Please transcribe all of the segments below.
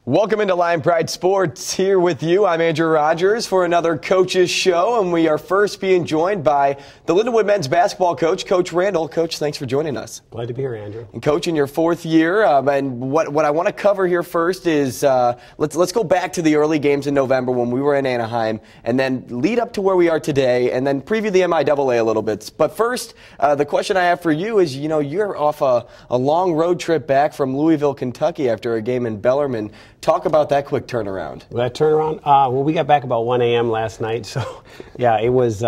Welcome into Lion Pride Sports. Here with you, I'm Andrew Rogers for another Coach's Show, and we are first being joined by the Lindenwood men's basketball coach, Coach Randall. Coach, thanks for joining us. Glad to be here, Andrew. And Coach, in your fourth year, and what I want to cover here first is let's go back to the early games in November when we were in Anaheim, and then lead up to where we are today, and then preview the MIAA a little bit. But first, the question I have for you is, you're off a long road trip back from Louisville, Kentucky after a game in Bellarmine. Talk about that quick turnaround. That turnaround? Well, we got back about 1 a.m. last night, so yeah, it was.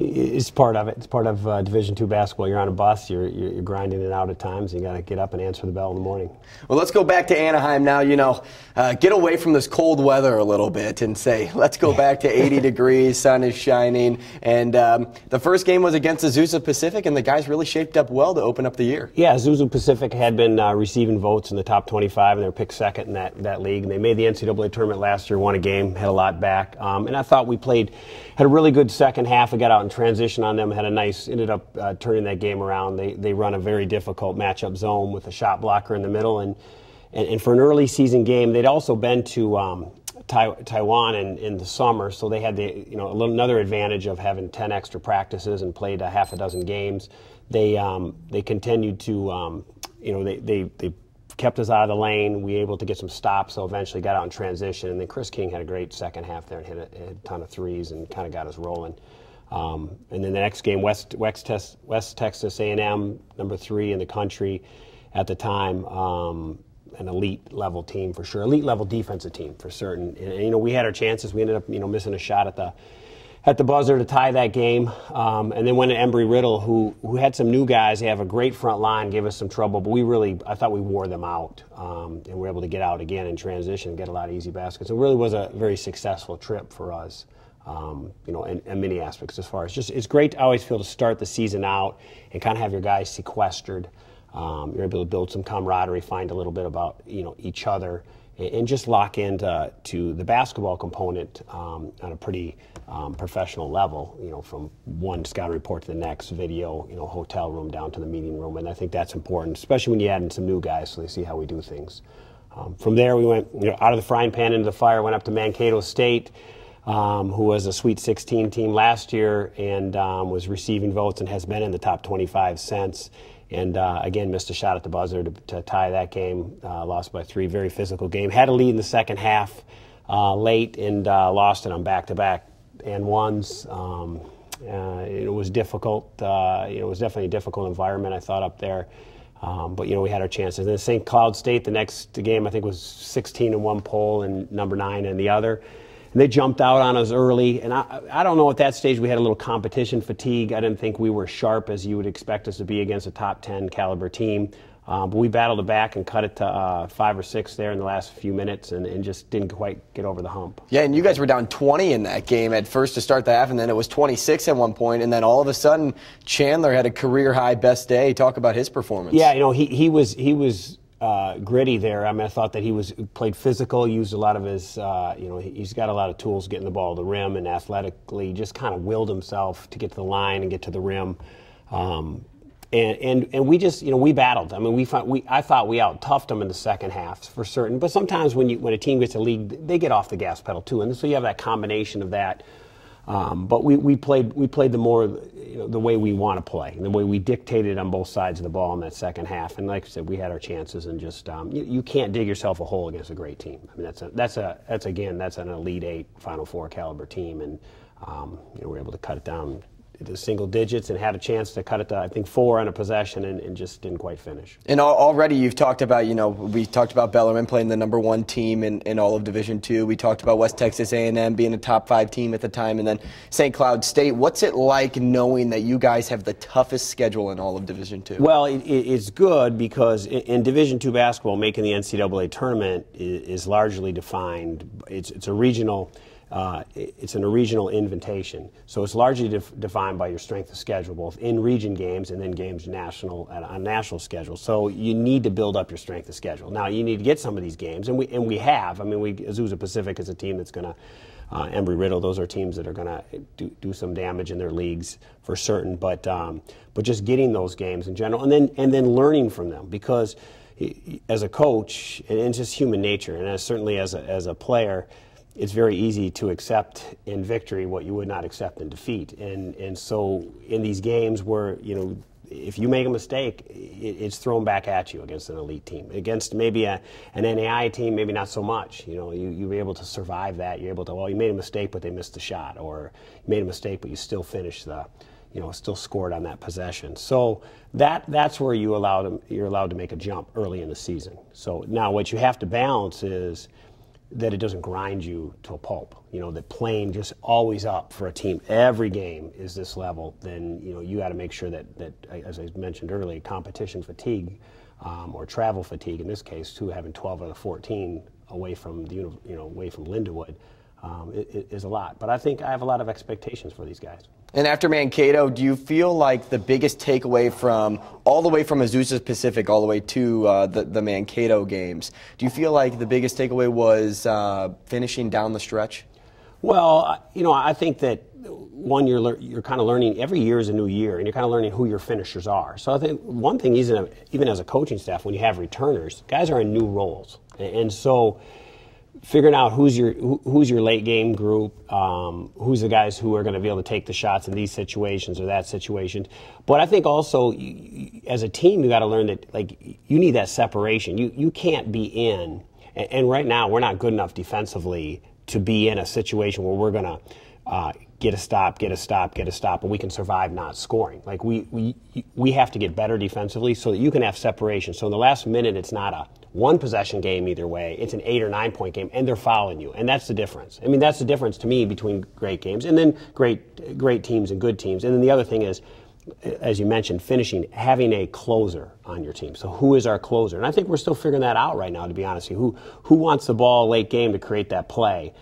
It's part of it. It's part of Division II basketball. You're on a bus. You're grinding it out at times. You got to get up and answer the bell in the morning. Well, let's go back to Anaheim now. Get away from this cold weather a little bit and say, let's go back to 80 degrees. Sun is shining, and the first game was against Azusa Pacific, and the guys really shaped up well to open up the year. Yeah, Azusa Pacific had been receiving votes in the top 25, and they were picked second in that league. And they made the NCAA tournament last year, won a game, had a lot back, and I thought we had a really good second half. We got out in transition on them, ended up turning that game around. They run a very difficult matchup zone with a shot blocker in the middle, and for an early season game, they'd also been to Taiwan in the summer, so they had another advantage of having 10 extra practices and played a half a dozen games. They continued to they kept us out of the lane. We were able to get some stops, so eventually got out in transition. And then Chris King had a great second half there and hit a ton of threes and kind of got us rolling. And then the next game, West Texas A&M, number 3 in the country at the time, an elite level team for sure, elite level defensive team for certain. And we had our chances. We ended up missing a shot at the buzzer to tie that game, and then went to Embry-Riddle, who had some new guys. They have a great front line, gave us some trouble, but I thought we wore them out, and we were able to get out again in transition and get a lot of easy baskets. It really was a very successful trip for us, in many aspects. As far as it's great, I always feel, to start the season out and kind of have your guys sequestered. You're able to build some camaraderie, find a little bit about each other, and just lock into the basketball component on a pretty professional level, from one scouting report to the next, video, hotel room down to the meeting room. And I think that's important, especially when you add in some new guys so they see how we do things. From there, we went out of the frying pan into the fire, went up to Mankato State, who was a Sweet 16 team last year and was receiving votes and has been in the top 25 since. And again, missed a shot at the buzzer to tie that game. Lost by 3. Very physical game. Had a lead in the second half late and lost it on back-to-back and ones. It was difficult. It was definitely a difficult environment, I thought, up there. But we had our chances. And then St. Cloud State, the next game, I think, was 16 in one poll and number 9 in the other. And they jumped out on us early, and I don't know, at that stage we had a little competition fatigue. I didn't think we were sharp as you would expect us to be against a top 10 caliber team. But we battled it back and cut it to 5 or 6 there in the last few minutes and just didn't quite get over the hump. Yeah, and you guys were down 20 in that game at first to start the half, and then it was 26 at one point, and then all of a sudden Chandler had a career-high best day. Talk about his performance. Yeah, he was gritty there. I mean, I thought that he played physical, used a lot of his, he's got a lot of tools getting the ball to the rim, and athletically just kind of willed himself to get to the line and get to the rim. And we just, we battled. I mean, I thought we out-toughed them in the second half for certain. But sometimes when a team gets a lead, they get off the gas pedal too, and so you have that combination of that. But we played the way we want to play, and the way we dictated on both sides of the ball in that second half. And like I said, we had our chances, and just you can't dig yourself a hole against a great team. I mean, that's an Elite 8, Final Four caliber team, and we're able to cut it down the single digits and had a chance to cut it to, I think, 4 on a possession and just didn't quite finish. And already you've talked about, we talked about Bellarmine playing the number 1 team in all of Division II. We talked about West Texas A&M being a top 5 team at the time, and then St. Cloud State. What's it like knowing that you guys have the toughest schedule in all of Division II? Well, it's good because in Division II basketball, making the NCAA tournament is largely defined. It's a regional. It's a regional invitation, so it's largely defined by your strength of schedule, both in region games and then games on national schedule. So you need to build up your strength of schedule. Now you need to get some of these games, and we have. I mean, Azusa Pacific is a team that's going to Embry-Riddle. Those are teams that are going to do some damage in their leagues for certain. But just getting those games in general, and then learning from them, because as a coach, and it's just human nature, and certainly as a player, it's very easy to accept in victory what you would not accept in defeat. And so in these games where, if you make a mistake, it's thrown back at you against an elite team. Against maybe an NAI team, maybe not so much. You're able to survive that. You're able to, well, you made a mistake, but they missed the shot, or you made a mistake, but you still finished still scored on that possession. So that's where you're allowed to make a jump early in the season. So now what you have to balance is that it doesn't grind you to a pulp. That playing just always up for a team, every game is this level, then you got to make sure that, as I mentioned earlier, competition fatigue or travel fatigue in this case too, having 12 out of 14 away from away from Lindenwood is a lot. But I think I have a lot of expectations for these guys. And after Mankato, do you feel like the biggest takeaway from all the way from Azusa Pacific all the way to the Mankato games, do you feel like the biggest takeaway was finishing down the stretch? Well, I think that one, you're kind of learning, every year is a new year, and you're kind of learning who your finishers are. So I think one thing, even as a coaching staff, when you have returners, guys are in new roles, and so figuring out who's your late game group, who's the guys who are going to be able to take the shots in these situations or that situation. But I think also, as a team, you got to learn that you need that separation. You can't be in, and right now we're not good enough defensively to be in a situation where we're going to get a stop, and we can survive not scoring. We have to get better defensively so that you can have separation. So in the last minute, it's not a one possession game either way. It's an 8 or 9 point game, and they're fouling you, and that's the difference. I mean, that's the difference to me between great games and then great teams and good teams. And then the other thing is, as you mentioned, finishing, having a closer on your team. So who is our closer? And I think we're still figuring that out right now, to be honest with you. Who wants the ball late game to create that play?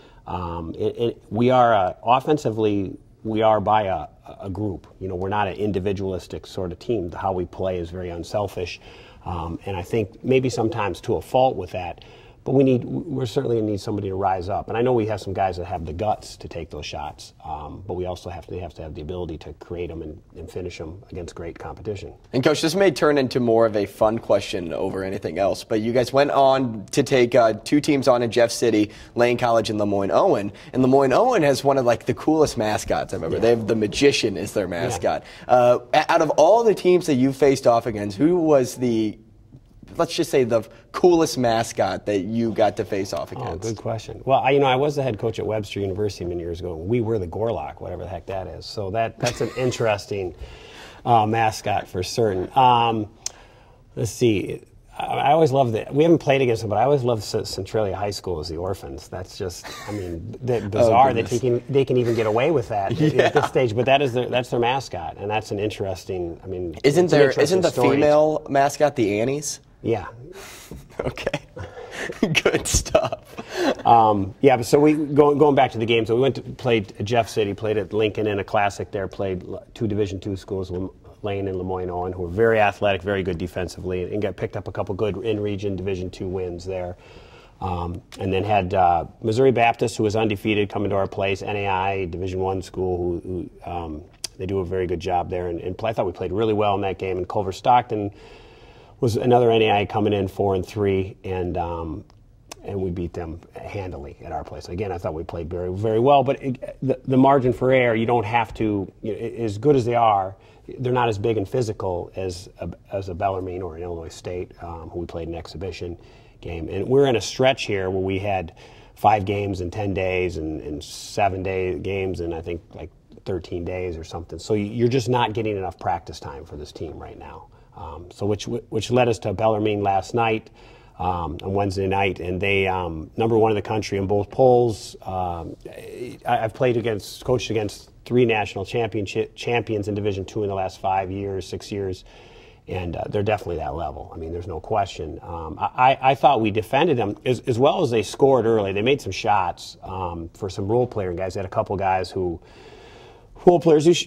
We are offensively, we are by a group. We're not an individualistic sort of team. How we play is very unselfish, and I think maybe sometimes to a fault with that. But we're certainly going to need somebody to rise up. And I know we have some guys that have the guts to take those shots, but we also have to have the ability to create them and finish them against great competition. And Coach, this may turn into more of a fun question over anything else, but you guys went on to take 2 teams on in Jeff City, Lane College, and Lemoyne-Owen. And Lemoyne-Owen has one of the coolest mascots I've ever. Yeah. They have the Magician as their mascot. Yeah. Out of all the teams that you faced off against, who was let's just say the coolest mascot that you got to face off against? Oh, good question. Well, I was the head coach at Webster University many years ago. We were the Gorlock, whatever the heck that is. So that's an interesting mascot for certain. Let's see. I always loved it. We haven't played against them, but I always loved Centralia High School as the Orphans. That's just, bizarre that they can even get away with that at this stage. But that's their mascot, and that's an interesting. Isn't the female mascot the Annies? Yeah. Okay. Good stuff. So we going back to the game. So we played at Jeff City, played at Lincoln in a classic there, played 2 Division II schools, Lane and Lemoyne-Owen, who were very athletic, very good defensively, and got picked up a couple good in-region Division II wins there. And then had Missouri Baptist, who was undefeated, come into our place, NAI, Division I school, who they do a very good job there. And I thought we played really well in that game. And Culver Stockton was another NAI coming in 4-3, and we beat them handily at our place. Again, I thought we played very, very well, but the margin for error, you don't have to, as good as they are, they're not as big and physical as a Bellarmine or an Illinois State, who we played an exhibition game. And we're in a stretch here where we had 5 games in 10 days and 7 games in, I think, 13 days or something. So you're just not getting enough practice time for this team right now. Which led us to Bellarmine last night, on Wednesday night, and they number 1 in the country in both polls. I've coached against 3 national champions in Division II in the last 6 years, and they're definitely that level. There's no question. I thought we defended them as well as they scored early. They made some shots for some role player guys. They had a couple guys who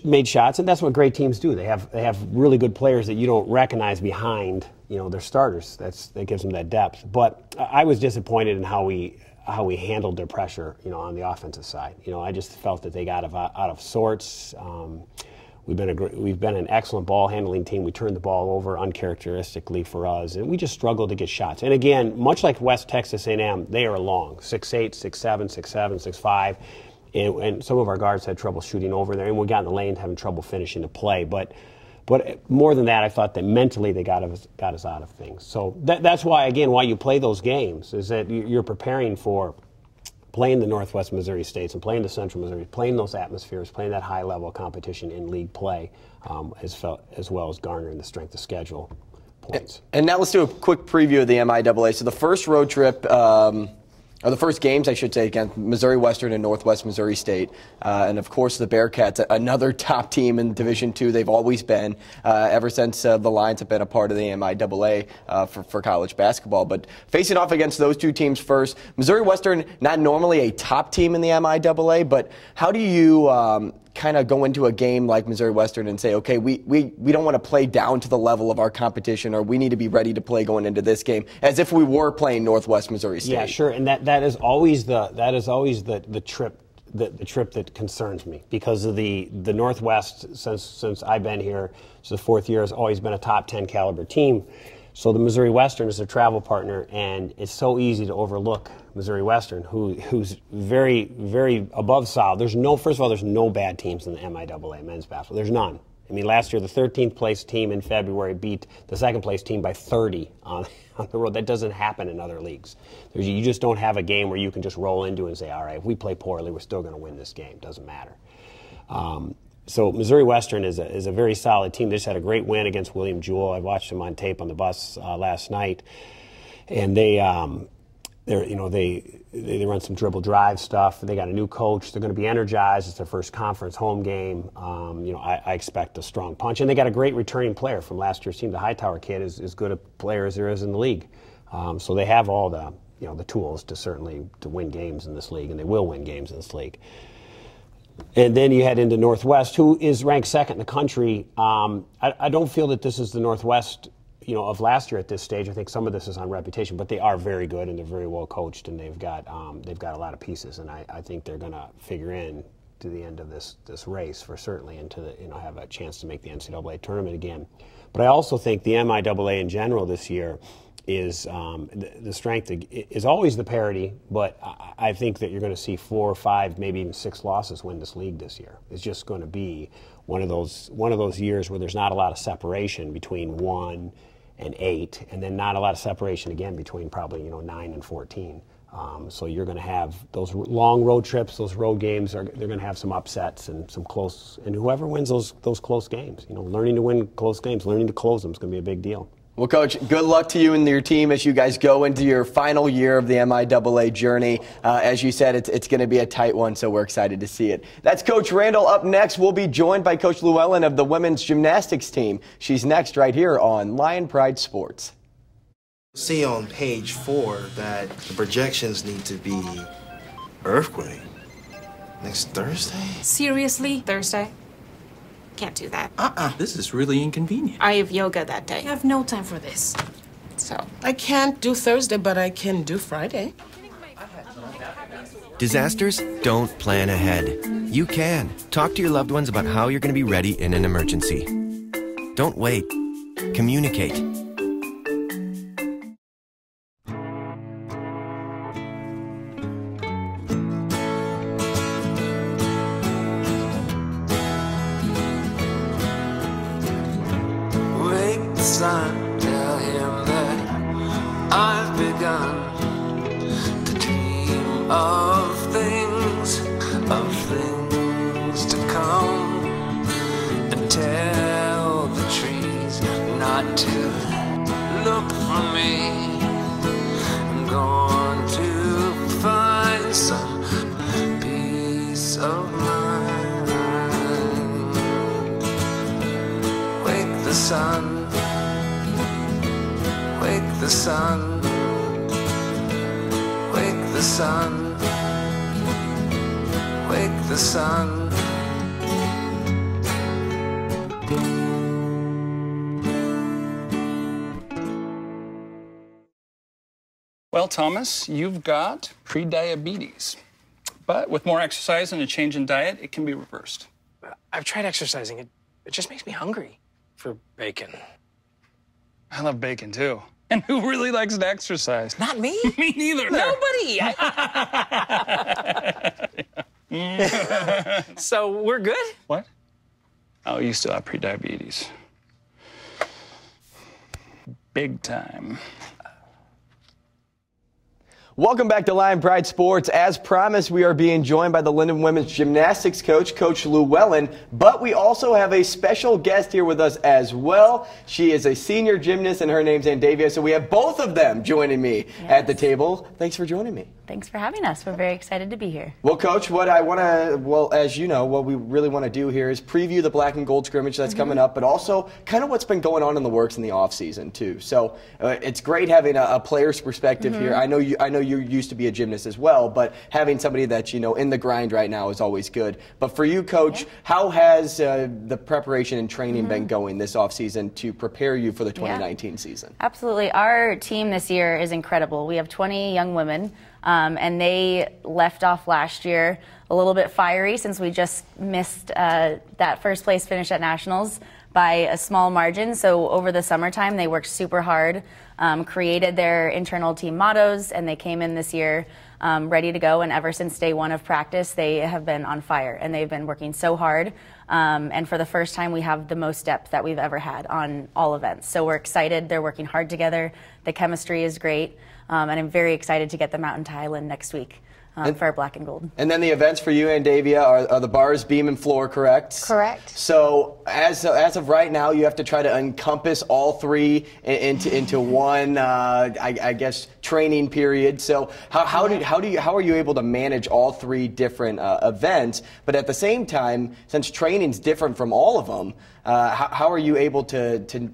made shots, and that's what great teams do. They have really good players that you don't recognize behind their starters. That gives them that depth. But I was disappointed in how we handled their pressure on the offensive side. I just felt that they got out of sorts. We've been an excellent ball handling team. We turned the ball over uncharacteristically for us, and we just struggled to get shots. And again, much like West Texas A&M, they are long, 6'8", 6'7", 6'7", 6'5", and some of our guards had trouble shooting over there, and we got in the lane having trouble finishing the play. But more than that, I thought that mentally they got us out of things. So that's why, again, why you play those games is that you're preparing for playing the Northwest Missouri States and playing the Central Missouri, playing those atmospheres, playing that high-level competition in league play, as well as garnering the strength of schedule points. And now let's do a quick preview of the MIAA. So the first road trip, or the first games, I should say, against Missouri Western and Northwest Missouri State. And, of course, the Bearcats, another top team in Division II. They've always been, ever since the Lions have been a part of the MIAA for college basketball. But facing off against those two teams first, Missouri Western, not normally a top team in the MIAA, but how do you kind of go into a game like Missouri Western and say, okay, we don't want to play down to the level of our competition, or we need to be ready to play going into this game as if we were playing Northwest Missouri State? Yeah, sure, and that is always the trip that concerns me, because of the Northwest, since I've been here, so the fourth year, has always been a top 10 caliber team. So the Missouri Western is their travel partner, and it's so easy to overlook Missouri Western, who's very, very above solid. First of all, there's no bad teams in the MIAA men's basketball. There's none. I mean, last year the 13th place team in February beat the second place team by 30 on the road. That doesn't happen in other leagues. You just don't have a game where you can just roll into and say, all right, if we play poorly, we're still going to win this game. Doesn't matter. So Missouri Western is a very solid team. They just had a great win against William Jewell. I watched them on tape on the bus last night, and they run some dribble drive stuff. They got a new coach. They're going to be energized. It's their first conference home game. I expect a strong punch, and they got a great returning player from last year's team. The Hightower kid is as good a player as there is in the league. So they have all the tools to win games in this league, and they will win games in this league. And then you head into Northwest, who is ranked second in the country. I don't feel that this is the Northwest, of last year at this stage. I think some of this is on reputation, but they are very good and they're very well coached, and they've got a lot of pieces, and I think they're going to figure in to the end of this race for certainly, and to have a chance to make the NCAA tournament again. But I also think the MIAA in general this year is the strength is always the parity, but I think that you're going to see 4 or 5, maybe even 6 losses win this league this year. It's just going to be one of those years where there's not a lot of separation between 1 and 8, and then not a lot of separation again between probably 9 and 14. So you're going to have those long road trips, those road games. They're going to have some upsets and some close. And whoever wins those close games, learning to win close games, learning to close them is going to be a big deal. Well, Coach, good luck to you and your team as you guys go into your final year of the MIAA journey. As you said, it's going to be a tight one, so we're excited to see it. That's Coach Randall. Up next, we'll be joined by Coach Llewellyn of the women's gymnastics team. She's next right here on Lion Pride Sports. See on page 4 that the projections need to be earthquake next Thursday. Seriously? Thursday? Can't do that. This is really inconvenient. I have yoga that day. I have no time for this. So. I can't do Thursday, but I can do Friday. Disasters don't plan ahead. You can. Talk to your loved ones about how you're going to be ready in an emergency. Don't wait. Communicate. Son, tell him that I've begun to dream of things to come, and tell the trees not to look for me. I'm going to find some peace of mind. Wake the sun. Wake the sun, wake the sun, wake the sun. Well, Thomas, you've got pre-diabetes. But with more exercise and a change in diet, it can be reversed. I've tried exercising. It just makes me hungry for bacon. I love bacon too. And who really likes to exercise? Not me. Me neither. Nobody. So we're good? What? Oh, you still have prediabetes. Big time. Welcome back to Lion Pride Sports. As promised, we are being joined by the Lindenwood women's gymnastics coach, Coach Llewellyn, but we also have a special guest here with us as well. She is a senior gymnast, and her name's Andavia, so we have both of them joining me at the table. Thanks for joining me. Thanks for having us. We're very excited to be here. Well, Coach, what I want to, well, as you know, what we really want to do here is preview the black and gold scrimmage that's coming up, but also kind of what's been going on in the works in the off season too. So it's great having a player's perspective here. I know you used to be a gymnast as well, but having somebody that's in the grind right now is always good. But for you, Coach, how has the preparation and training been going this off season to prepare you for the 2019 season? Absolutely. Our team this year is incredible. We have 20 young women. And they left off last year a little bit fiery since we just missed that first place finish at Nationals by a small margin. So over the summertime, they worked super hard, created their internal team mottos, and they came in this year ready to go. And ever since day one of practice, they have been on fire, and they've been working so hard. And for the first time, we have the most depth that we've ever had on all events. So we're excited. They're working hard together. The chemistry is great. And I'm very excited to get them out into Highland next week for our black and gold. And then the events for you, Andavia, are the bars, beam, and floor, correct? Correct. So as of right now, you have to try to encompass all three into one, I guess, training period. So how are you able to manage all three different events? But at the same time, since training's different from all of them, how are you able to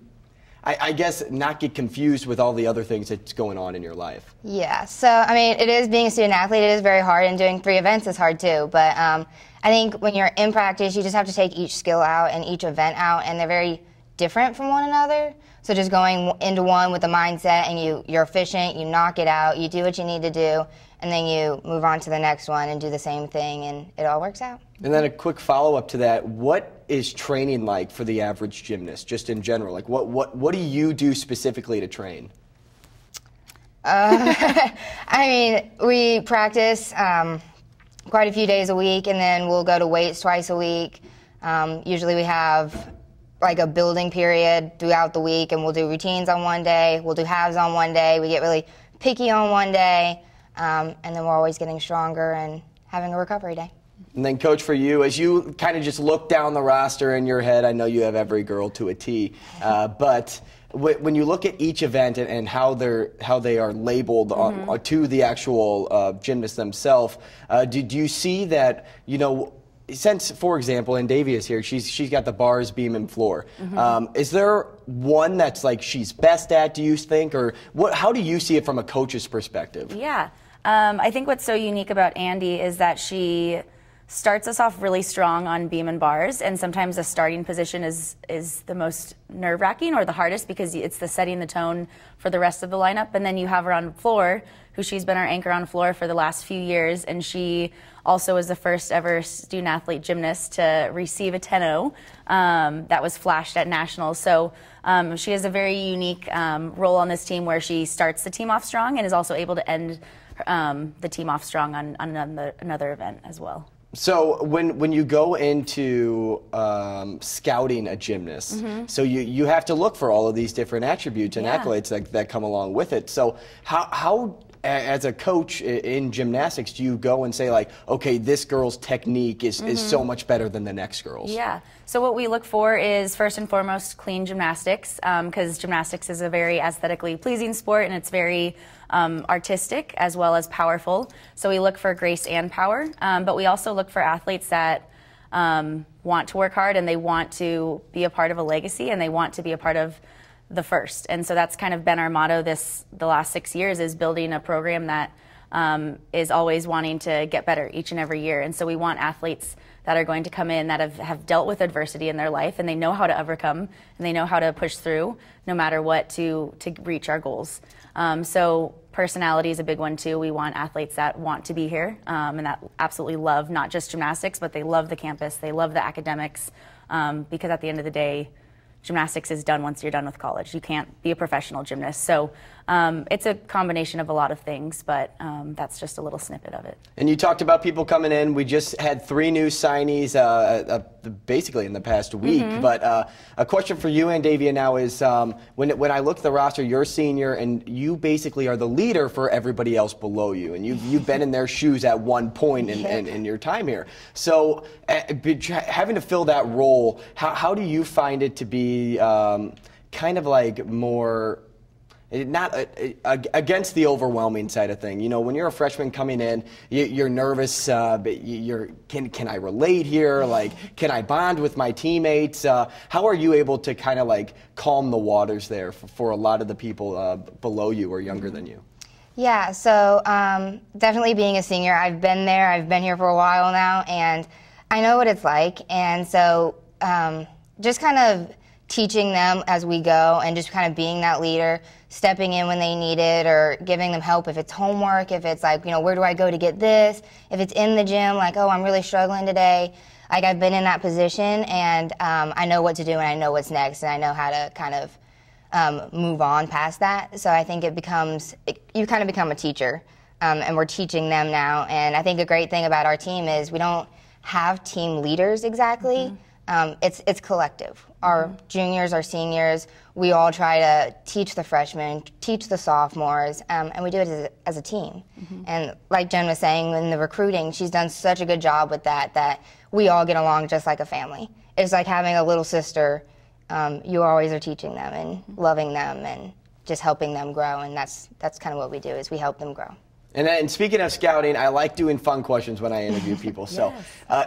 I guess not get confused with all the other things that's going on in your life? Yeah, so I mean, it is being a student athlete, it is very hard, and doing 3 events is hard too. But I think when you're in practice, you just have to take each skill out and each event out, and they're very different from one another. So just going into one with the mindset, and you're efficient, you knock it out, you do what you need to do, and then you move on to the next one and do the same thing, and it all works out. And then a quick follow-up to that, what is training like for the average gymnast, just in general? Like, what do you do specifically to train? I mean, we practice quite a few days a week, and then we'll go to weights twice a week. Usually we have like a building period throughout the week, and we'll do routines on one day, we'll do halves on one day, we get really picky on one day, and then we're always getting stronger and having a recovery day. And then, Coach, for you, as you kind of just look down the roster in your head, I know you have every girl to a T, but when you look at each event and how they are labeled to the actual gymnasts themselves, do you see that, since, for example, Andavia's here, she's got the bars, beam, and floor. Is there one that's like she's best at, do you think, or how do you see it from a coach's perspective? Yeah, I think what's so unique about Andy is that she starts us off really strong on beam and bars, and sometimes the starting position is the most nerve-wracking or the hardest because it's the setting the tone for the rest of the lineup. And then you have her on floor, who she's been our anchor on floor for the last few years, and she also was the first ever student athlete gymnast to receive a 10-0 that was flashed at Nationals. So she has a very unique role on this team where she starts the team off strong and is also able to end the team off strong on another event as well. So when you go into scouting a gymnast, so you have to look for all of these different attributes and accolades that come along with it. So how as a coach in gymnastics do you go and say, like, okay, this girl's technique is so much better than the next girl's? Yeah. So what we look for is first and foremost clean gymnastics, because gymnastics is a very aesthetically pleasing sport, and it's very artistic as well as powerful. So we look for grace and power, but we also look for athletes that want to work hard, and they want to be a part of a legacy, and they want to be a part of the first. And so that's kind of been our motto the last 6 years, is building a program that is always wanting to get better each and every year. And so we want athletes that are going to come in that have dealt with adversity in their life, and they know how to overcome, and they know how to push through no matter what to reach our goals. So personality is a big one too. We want athletes that want to be here and that absolutely love not just gymnastics, but they love the campus, they love the academics, because at the end of the day, gymnastics is done once you're done with college. You can't be a professional gymnast. So it's a combination of a lot of things, but that's just a little snippet of it. And you talked about people coming in. We just had 3 new signees basically in the past week. But a question for you, Andavia, now is when I look at the roster, you're a senior, and you basically are the leader for everybody else below you. And you've been in their shoes at one point in your time here. So having to fill that role, how do you find it to be kind of like more, not against the overwhelming side of thing? You know, when you're a freshman coming in, you're nervous. Can I relate here? Like, can I bond with my teammates? How are you able to kind of like calm the waters there for a lot of the people below you or younger than you? Yeah, so definitely being a senior, I've been there. I've been here for a while now, and I know what it's like. And so just kind of teaching them as we go and just kind of being that leader, stepping in when they need it or giving them help if it's homework, if it's like, you know, where do I go to get this? If it's in the gym, like, oh, I'm really struggling today. Like, I've been in that position, and I know what to do and I know what's next, and I know how to kind of move on past that. So I think you kind of become a teacher, and we're teaching them now. And I think a great thing about our team is we don't have team leaders exactly. It's collective. Our juniors, our seniors, we all try to teach the freshmen, teach the sophomores, and we do it as a team. And like Jen was saying, in the recruiting, she's done such a good job with that we all get along just like a family. It's like having a little sister. You always are teaching them and loving them and just helping them grow, and that's kind of what we do, is we help them grow. And then, speaking of scouting, I like doing fun questions when I interview people. So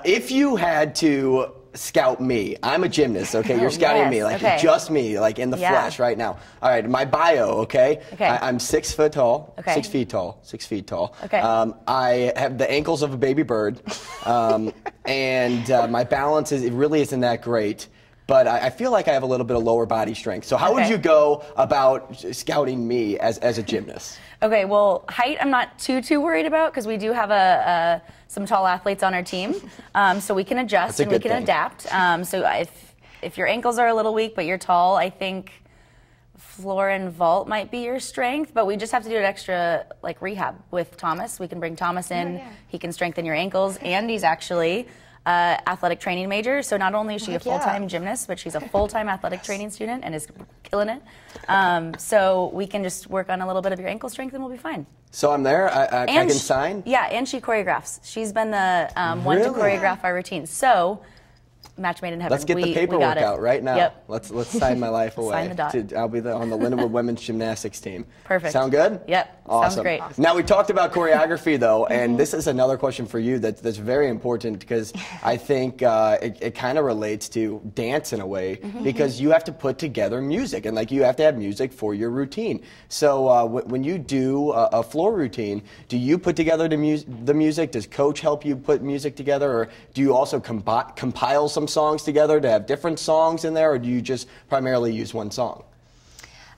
if you had to scout me, I'm a gymnast, okay? You're scouting me, like just me, like in the flesh right now. All right, my bio, okay? I'm 6 foot tall, 6 feet tall, 6 feet tall. I have the ankles of a baby bird, and my balance it really isn't that great. But I feel like I have a little bit of lower body strength. So how would you go about scouting me as a gymnast? Okay, well, height I'm not too worried about, because we do have some tall athletes on our team, so we can adjust and we can adapt. So if your ankles are a little weak but you're tall, I think floor and vault might be your strength, but we just have to do an extra like rehab with Thomas. We can bring Thomas in. He can strengthen your ankles. Andy's actually athletic training major, so not only is she a full-time gymnast, but she's a full-time athletic training student and is killing it. So we can just work on a little bit of your ankle strength and we'll be fine. So I'm there, I can sign? Yeah, and she choreographs. She's been the one to choreograph our routines. So match made in heaven. Let's get the paperwork out right now. Yep. Let's sign my life away. Sign the dot. I'll be on the Lindenwood women's gymnastics team. Perfect. Sound good? Yep. Awesome. Sounds great. Now, we talked about choreography, though, and this is another question for you that's very important, because I think it kind of relates to dance in a way, because you have to put together music, and like you have to have music for your routine. So when you do a floor routine, do you put together the music? Does coach help you put music together, or do you also compile some songs together to have different songs in there, or do you just primarily use one song?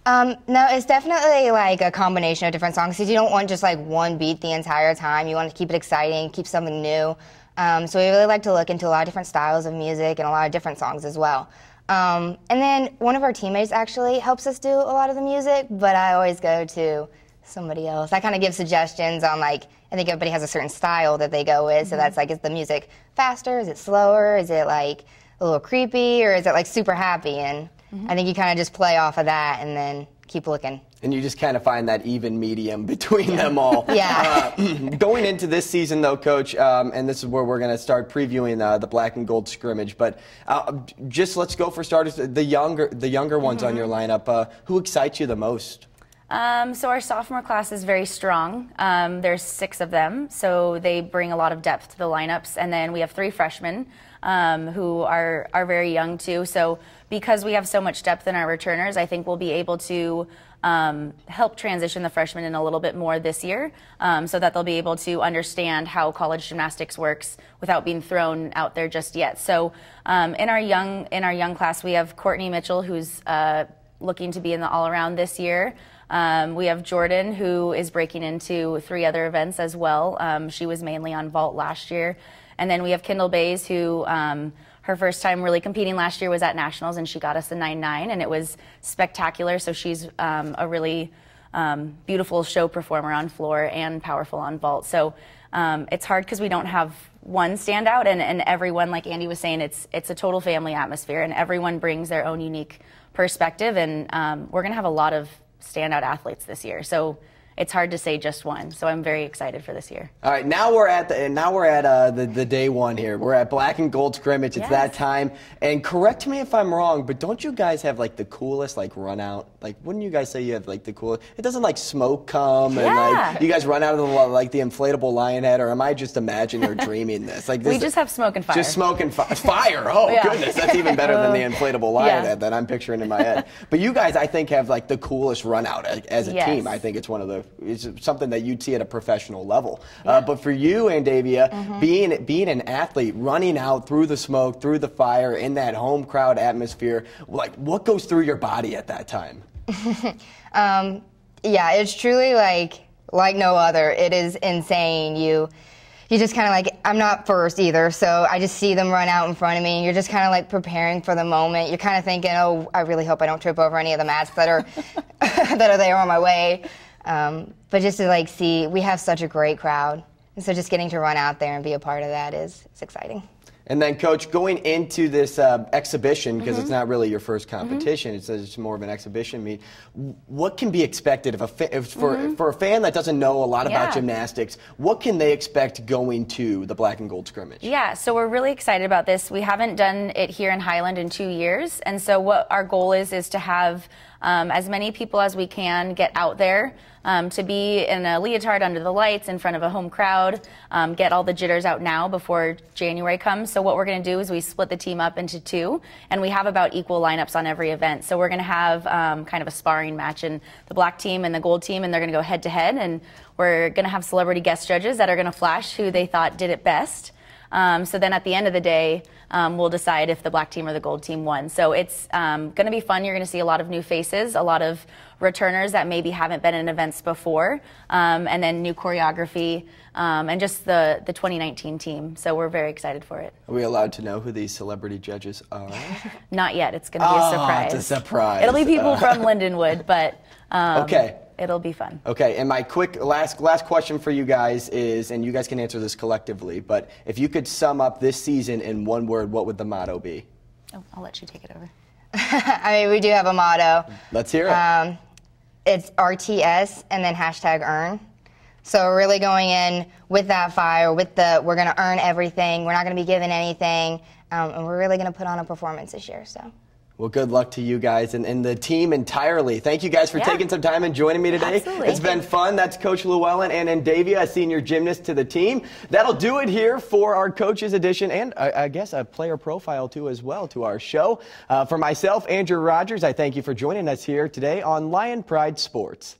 No, it's definitely like a combination of different songs, because you don't want just like one beat the entire time. You want to keep it exciting, keep something new. So we really like to look into a lot of different styles of music and a lot of different songs as well. And then one of our teammates actually helps us do a lot of the music, but I always go to somebody else. I kind of give suggestions on, like, I think everybody has a certain style that they go with, so that's like, is the music faster, is it slower, is it like a little creepy, or is it like super happy? And I think you kind of just play off of that and then keep looking. And you just kind of find that even medium between them all. Going into this season, though, Coach, and this is where we're going to start previewing the black and gold scrimmage, but just let's go for starters. The younger ones on your lineup, who excites you the most? So our sophomore class is very strong. There's 6 of them, so they bring a lot of depth to the lineups. And then we have 3 freshmen who are very young too. So because we have so much depth in our returners, I think we'll be able to help transition the freshmen in a little bit more this year, so that they'll be able to understand how college gymnastics works without being thrown out there just yet. So in our young class, we have Courtney Mitchell, who's looking to be in the all-around this year. We have Jordan, who is breaking into 3 other events as well. She was mainly on vault last year. And then we have Kendall Bays, who her Her first time really competing last year was at Nationals, and she got us a 9.9, and it was spectacular. So she's a really beautiful show performer on floor and powerful on vault. So it's hard because we don't have one standout, and everyone, like Andy was saying, it's a total family atmosphere, and everyone brings their own unique perspective, and we're going to have a lot of standout athletes this year. So it's hard to say just one. So I'm very excited for this year. All right, now we're at the day one here. We're at black and gold scrimmage. It's that time. And correct me if I'm wrong, but don't you guys have like the coolest like run out? Like, wouldn't you guys say you have like the coolest? It doesn't like smoke come and like you guys run out of the inflatable lion head, or am I just imagining or dreaming this? Like this, we just have smoke and fire. Just smoke and fire. Oh goodness, that's even better than the inflatable lion head that I'm picturing in my head. But you guys, I think, have like the coolest run out as a team. I think it's something that you'd see at a professional level. But for you, Andavia, being an athlete, running out through the smoke, through the fire, in that home crowd atmosphere, like what goes through your body at that time? Yeah, it's truly like no other. It is insane. You just kind of like, I'm not first either, so I just see them run out in front of me, and you're just kind of like preparing for the moment. You're kind of thinking, oh, I really hope I don't trip over any of the mats that are that are there on my way. But just to like see, we have such a great crowd, and so just getting to run out there and be a part of that is exciting. And then, Coach, going into this exhibition, because it's not really your first competition, it's more of an exhibition meet, what can be expected for a fan that doesn't know a lot about gymnastics? What can they expect going to the black and gold scrimmage? Yeah, so we're really excited about this. We haven't done it here in Highland in 2 years, and so what our goal is to have as many people as we can get out there, to be in a leotard under the lights in front of a home crowd, get all the jitters out now before January comes. So what we're going to do is we split the team up into two, and we have about equal lineups on every event. So we're going to have kind of a sparring match, and the black team and the gold team, and they're going to go head to head, and we're going to have celebrity guest judges that are going to flash who they thought did it best. So then at the end of the day, we'll decide if the black team or the gold team won. So it's going to be fun. You're going to see a lot of new faces, a lot of returners that maybe haven't been in events before, and then new choreography, and just the 2019 team. So we're very excited for it. Are we allowed to know who these celebrity judges are? Not yet. It's going to be a surprise. It's a surprise. It'll be people from Lindenwood, but okay. It'll be fun. Okay, and my quick last question for you guys is, and you guys can answer this collectively, but if you could sum up this season in one word, what would the motto be? Oh, I'll let you take it over. I mean, we do have a motto. Let's hear it. It's RTS and then #earn. So we're really going in with that fire, we're going to earn everything. We're not going to be given anything, and we're really going to put on a performance this year. So. Well, good luck to you guys and the team entirely. Thank you guys for taking some time and joining me today. Absolutely. It's been fun. That's Coach Llewellyn and Andavia, a senior gymnast to the team. That'll do it here for our Coaches Edition, and I guess a player profile too as well to our show. For myself, Andrew Rogers, I thank you for joining us here today on Lion Pride Sports.